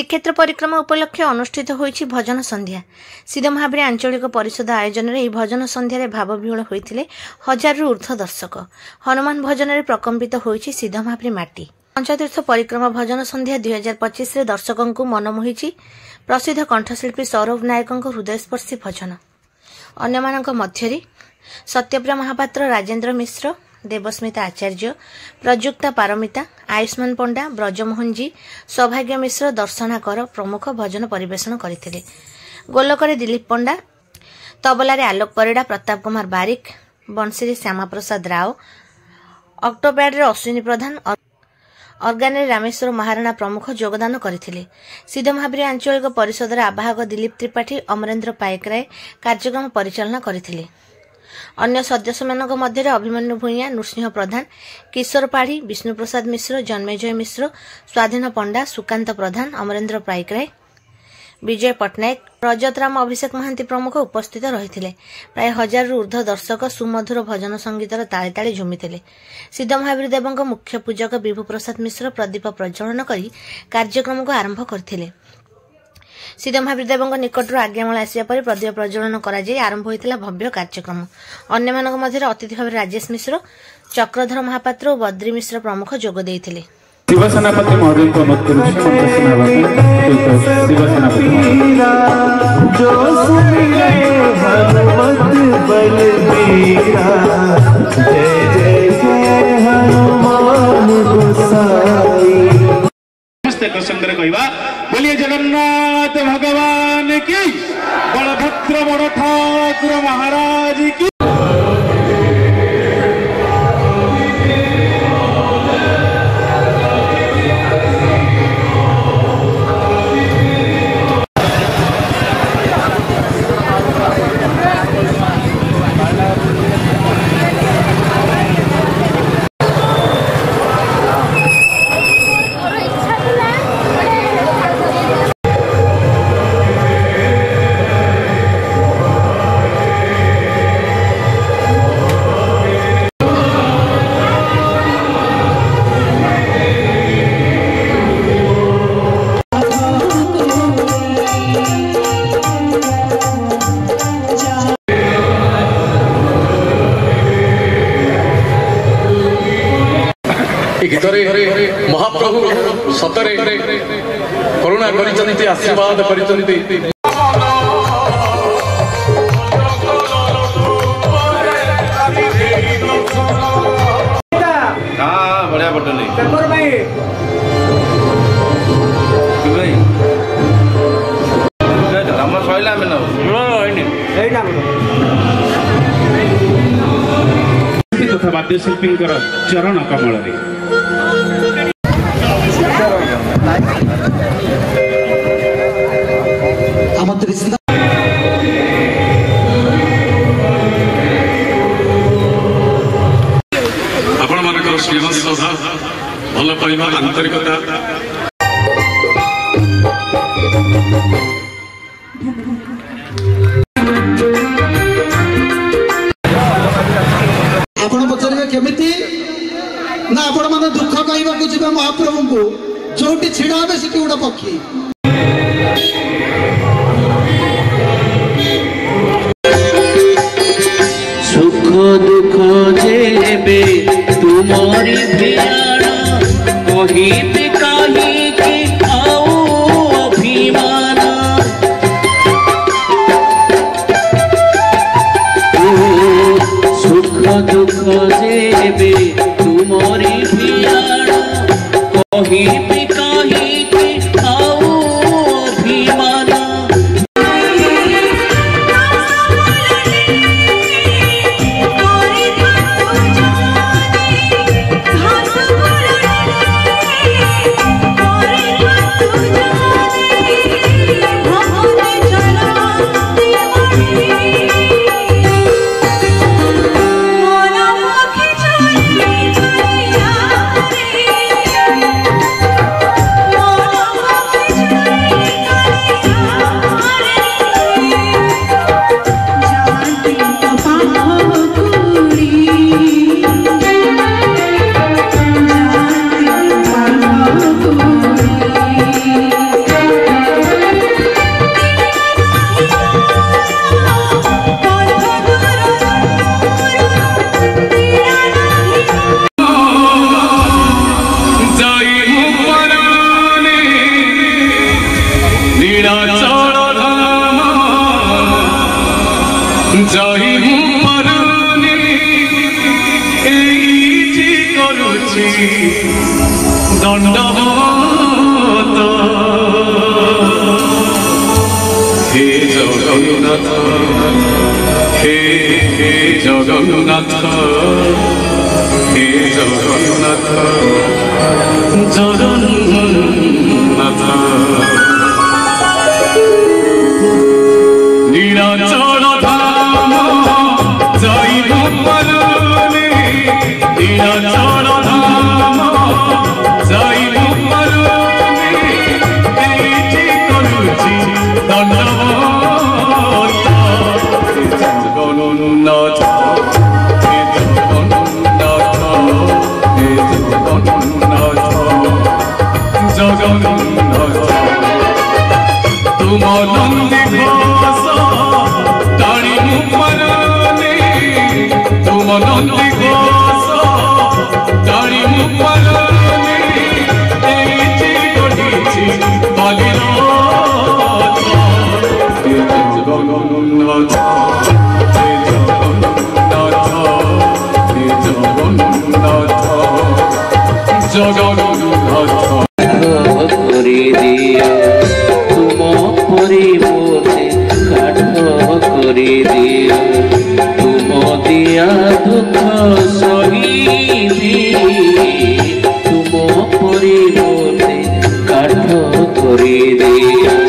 श्रीक्षेत्र परिक्रमा उपलक्षे अनुष्ठित होइछि भजन संध्या। सिद्धमहाबीर आंचलिक परिषद आयोजन में भजन संध्यार भावविह्वल होते 1000 ऊर्ध्व दर्शक। हनुमान भजन में प्रकम्पित होइछि सिद्धमहाबीर माटी। पंचतीर्थ परिक्रमा भजन संध्या 2025 रे दर्शकों को मनमोहिछि प्रसिद्ध कंठशिल्पी सौरभ नायक हृदयस्पर्शी भजन। अन्यमानक मध्यरे सत्यप्रिया महापात्र, राजेन्द्र मिश्र, देवस्मिता आचार्य, प्रजुक्ता पारमिता, आयुष्मान पंडा, ब्रजमोहन जी, सौभाग्य मिश्र, दर्शना कर प्रमुख भजन परिवेषण करथिले। गोलकरे दिलीप पंडा, तबलारे आलोक परिड़ा, प्रताप कुमार बारिक, बंशीरे श्यामा प्रसाद राव, ऑक्टोपैड अश्विनी प्रधान, अर्गाने रामेश्वर महाराणा प्रमुख योगदान करथिले। सिद्धमहाबीर आंचलिक परिषदर आवाहक दिलीप त्रिपाठी, अमरेन्द्र पाइकराय कार्यक्रम परिचालना करथिले। अन्य सदस्य मानक मध्य अभिमन्यु भूइया, नृसिंह प्रधान, किशोर पाढ़ी, विष्णुप्रसाद मिश्र, जन्मेजय मिश्र, स्वाधीन पंडा, सुकांत प्रधान, अमरेन्द्र पाइकराय, विजय पट्टनायक, रजतराम अभिषेक महांती प्रमुख उपस्थित रहिथिले। प्राय 1000 ऊर्ध्व दर्शक सुमधुर भजन संगीतर ताले ताले झुमिथिले। सिद्धमहाबीर देवଙ୍କ मुख्य पूजक विभू प्रसाद मिश्र प्रदीप प्रज्वलन करी कार्यक्रम को आरंभ करथिले। सिद्धमहाबीर देवଙ୍କ निकटରୁ आज्ञामाला आसिया पर प्रदीप प्रज्वलन करा जाय आरंभ होइतिला भव्य कार्यक्रम। अन्य मानक मध्य अतिथि भाव राजेश मिश्र, चक्रधर महापात्र और बद्री मिश्र प्रमुख जोग देइथिले। शिवसेनापति महोदय को अनुरोध करूँ शिवसेनापति जो सुमिरे हनुमत बलबीरा, जय जय जय हनुमान गोसाई। नमस्ते प्रसंग कहवा बोलिए जगन्नाथ भगवान की, बलभद्र बड़ ठाकुर महाराज की। महाप्रभु सतरे करुणा करिसंती, आशीर्वाद करिसंती। हां बढ़िया बटन नहीं पेपर भाई कि भाई हम सइला में न होइनी एटा तथा वाद्य शिल्पी चरण कमल रे आपण मानकर स्नेह श्रद्धा भल पाइबा आंतरिकता आपण पचारे केमिति ना आपण माने दुख कहबा को जिबे महाप्रभु को जोटी छिड़ा बे से गोटा पक्षी सुख दुख जेबे तुमरी भियाना कहिबे काहे कि आओ अभिमान। सुख दुख जेबे तुमरी भियाना कहिबे काहे कि आओ अभिमान। দণ্ডবত হে জগন্নাথ হে হে জগন্নাথ হে জগন্নাথ জগন্নাথ নীলাচল ধাম যাইব পালনে নীলাচল ধাম যাইব পালনে এইটি করুছি দণ্ডবত জগন্নাথ হে জগন্নাথ হে জগন্নাথ জগন্নাথ তুম নন্দী ঘোষ টাণি মুপালনে তুম নন্দী ঘোষ টাণি মুপালনে এইটি গঠিছি বালিরথ হে জগন্নাথ হে জগন্নাথ হে জগন্নাথ জগন্নাথ করে দিও তুম পরিবর্তে কাঠ করে দিও তুম দিয়া দুঃখ সহিবি তুম পরিবর্তে কাঠ করে দিও